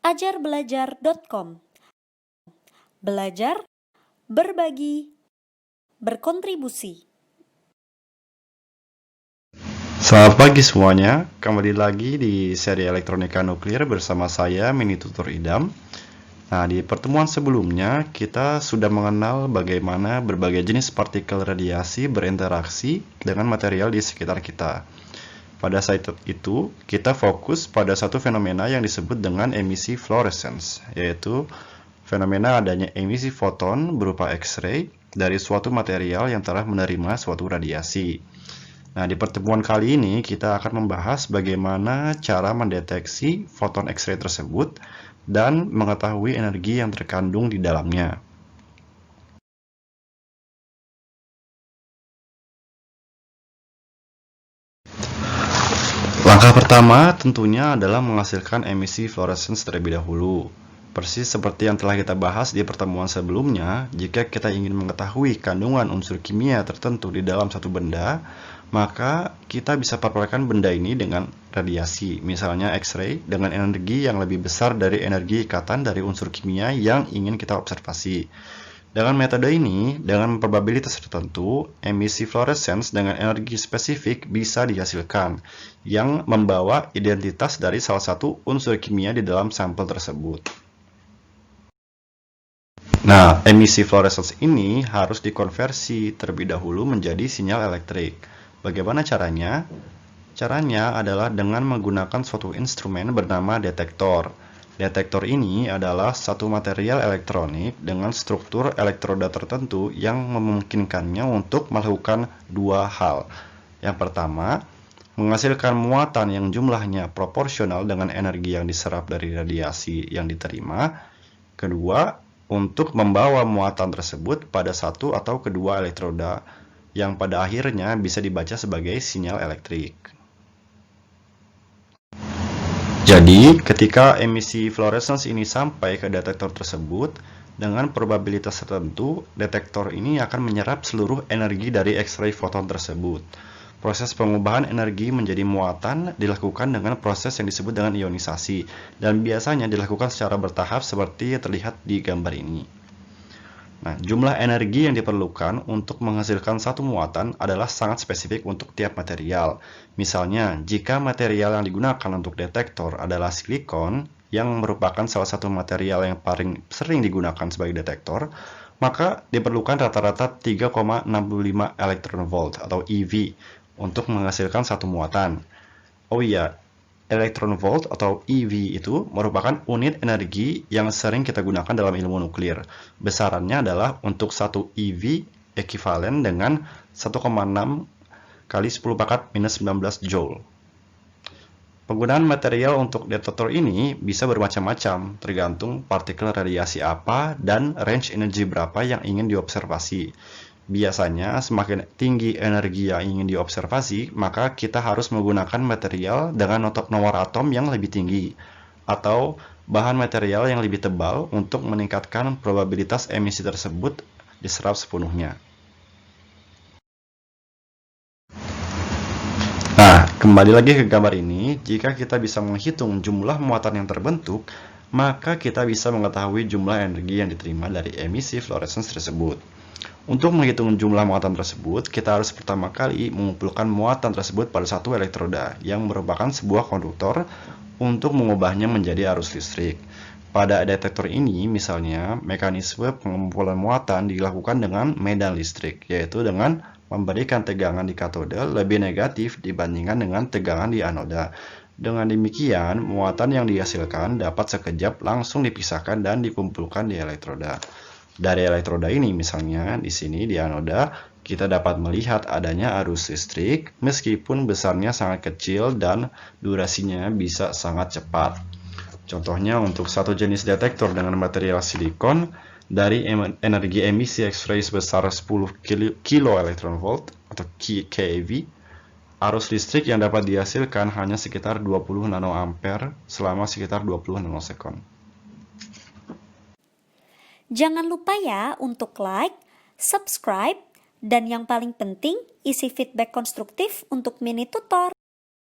ajarbelajar.com. Belajar, berbagi, berkontribusi. Selamat pagi semuanya, kembali lagi di seri Elektronika Nuklir bersama saya, Mini Tutor Idam. Nah, di pertemuan sebelumnya kita sudah mengenal bagaimana berbagai jenis partikel radiasi berinteraksi dengan material di sekitar kita. Pada saat itu, kita fokus pada satu fenomena yang disebut dengan emisi fluorescence, yaitu fenomena adanya emisi foton berupa X-ray dari suatu material yang telah menerima suatu radiasi. Nah, di pertemuan kali ini kita akan membahas bagaimana cara mendeteksi foton X-ray tersebut dan mengetahui energi yang terkandung di dalamnya. Langkah pertama tentunya adalah menghasilkan emisi fluorescence terlebih dahulu. Persis seperti yang telah kita bahas di pertemuan sebelumnya, jika kita ingin mengetahui kandungan unsur kimia tertentu di dalam satu benda, maka kita bisa paparkan benda ini dengan radiasi, misalnya X-ray, dengan energi yang lebih besar dari energi ikatan dari unsur kimia yang ingin kita observasi. Dengan metode ini, dengan probabilitas tertentu, emisi fluorescence dengan energi spesifik bisa dihasilkan, yang membawa identitas dari salah satu unsur kimia di dalam sampel tersebut. Nah, emisi fluorescence ini harus dikonversi terlebih dahulu menjadi sinyal elektrik. Bagaimana caranya? Caranya adalah dengan menggunakan suatu instrumen bernama detektor. Detektor ini adalah satu material elektronik dengan struktur elektroda tertentu yang memungkinkannya untuk melakukan dua hal. Yang pertama, menghasilkan muatan yang jumlahnya proporsional dengan energi yang diserap dari radiasi yang diterima. Kedua, untuk membawa muatan tersebut pada satu atau kedua elektroda yang pada akhirnya bisa dibaca sebagai sinyal elektrik. Jadi, ketika emisi fluorescence ini sampai ke detektor tersebut, dengan probabilitas tertentu, detektor ini akan menyerap seluruh energi dari X-ray foton tersebut. Proses pengubahan energi menjadi muatan dilakukan dengan proses yang disebut dengan ionisasi, dan biasanya dilakukan secara bertahap seperti terlihat di gambar ini. Nah, jumlah energi yang diperlukan untuk menghasilkan satu muatan adalah sangat spesifik untuk tiap material. Misalnya, jika material yang digunakan untuk detektor adalah silikon, yang merupakan salah satu material yang paling sering digunakan sebagai detektor, maka diperlukan rata-rata 3,65 elektron volt atau EV untuk menghasilkan satu muatan. Oh iya, elektron volt atau EV itu merupakan unit energi yang sering kita gunakan dalam ilmu nuklir. Besarannya adalah untuk satu EV ekivalen dengan 1,6 kali 10 pangkat minus 19 joule. Penggunaan material untuk detektor ini bisa bermacam-macam, tergantung partikel radiasi apa dan range energi berapa yang ingin diobservasi. Biasanya, semakin tinggi energi yang ingin diobservasi, maka kita harus menggunakan material dengan nomor atom yang lebih tinggi, atau bahan material yang lebih tebal untuk meningkatkan probabilitas emisi tersebut diserap sepenuhnya. Nah, kembali lagi ke gambar ini, jika kita bisa menghitung jumlah muatan yang terbentuk, maka kita bisa mengetahui jumlah energi yang diterima dari emisi fluorescence tersebut. Untuk menghitung jumlah muatan tersebut, kita harus pertama kali mengumpulkan muatan tersebut pada satu elektroda yang merupakan sebuah konduktor untuk mengubahnya menjadi arus listrik. Pada detektor ini, misalnya, mekanisme pengumpulan muatan dilakukan dengan medan listrik, yaitu dengan memberikan tegangan di katode lebih negatif dibandingkan dengan tegangan di anoda. Dengan demikian, muatan yang dihasilkan dapat sekejap langsung dipisahkan dan dikumpulkan di elektroda. Dari elektroda ini misalnya di sini di anoda kita dapat melihat adanya arus listrik meskipun besarnya sangat kecil dan durasinya bisa sangat cepat. Contohnya untuk satu jenis detektor dengan material silikon dari energi emisi X-ray sebesar 10 kilo elektron volt atau keV, arus listrik yang dapat dihasilkan hanya sekitar 20 nanoampere selama sekitar 20 nanosekon. Jangan lupa ya untuk like, subscribe, dan yang paling penting isi feedback konstruktif untuk Mini Tutor.